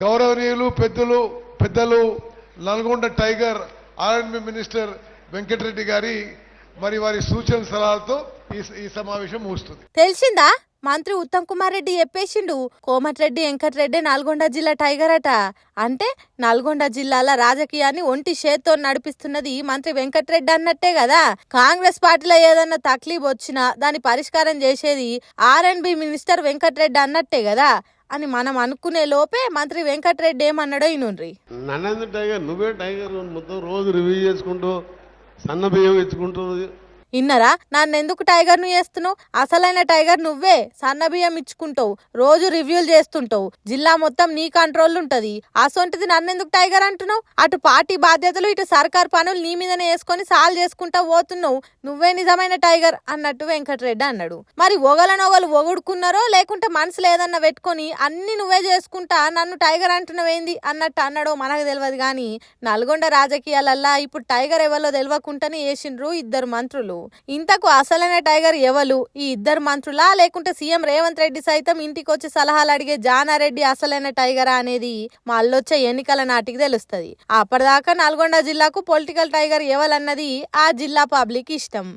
గౌరవనీయులు పెద్దలు నల్గొండ టైగర్ ఆర్ఎండ్బి మినిస్టర్ వెంకటరెడ్డి గారి మరి వారి సూచన సలహాలతో ఈ సమావేశం ముగుస్తుంది. తెలిసిందా? మంత్రి ఉత్తమ్ కుమార్ రెడ్డి చెప్పేసిండు, కోమటిరెడ్డి వెంకటరెడ్డి నల్గొండ జిల్లా టైగర్ అట. అంటే నల్గొండ జిల్లాల రాజకీయాన్ని ఒంటి చేత్తో నడిపిస్తున్నది మంత్రి వెంకటరెడ్డి అన్నట్టే కదా. కాంగ్రెస్ పార్టీలో ఏదన్నా తక్లీఫ్ వచ్చినా దాని పరిష్కారం చేసేది ఆర్ఎండ్బి మినిస్టర్ వెంకటరెడ్డి అన్నట్టే కదా అని మనం అనుకునే లోపే మంత్రి వెంకటరెడ్డి ఏమన్నాడో ఇనుండ్రి. నన్ను టైగర్, నువ్వే టైగర్, మొత్తం రోజు రివ్యూ చేసుకుంటూ సన్న బియ్యం ఇచ్చుకుంటూ ఇన్నరా? నన్నెందుకు టైగర్ ను చేస్తున్నావు? అసలైన టైగర్ నువ్వే. సన్న బియ్యం ఇచ్చుకుంటావు, రోజు రివ్యూలు చేస్తుంటావు, జిల్లా మొత్తం నీ కంట్రోల్ ఉంటది. అసొంటిది నన్నెందుకు టైగర్ అంటున్నావు? అటు పార్టీ బాధ్యతలు ఇటు సర్కార్ పనులు నీ మీదనే వేసుకొని సాల్వ్ చేసుకుంటా పోతున్నావు. నువ్వే నిజమైన టైగర్ అన్నట్టు వెంకటరెడ్డి అన్నాడు. మరి ఒగలనొగలు ఒగుడుకున్నారో లేకుంటే మనసులో ఏదన్నా పెట్టుకొని అన్ని నువ్వే చేసుకుంటా నన్ను టైగర్ అంటున్నావేంది అన్నట్టు అన్నాడో మనకు తెలియదు. గాని నల్గొండ రాజకీయాలల్లా ఇప్పుడు టైగర్ ఎవరో తెలియకుండానే వేసిండ్రు ఇద్దరు మంత్రులు. ఇంతకు అసలైన టైగర్ ఎవరు? ఈ ఇద్దరు మంత్రులా లేకుంటే సీఎం రేవంత్ రెడ్డి సైతం ఇంటికొచ్చి సలహాలు అడిగే జానారెడ్డి అసలైన టైగరా అనేది మళ్ళొచ్చే ఎన్నికల నాటికి తెలుస్తుంది. అప్పటిదాకా నల్గొండ జిల్లాకు పొలిటికల్ టైగర్ ఎవరన్నది ఆ జిల్లా పబ్లిక్ ఇష్టం.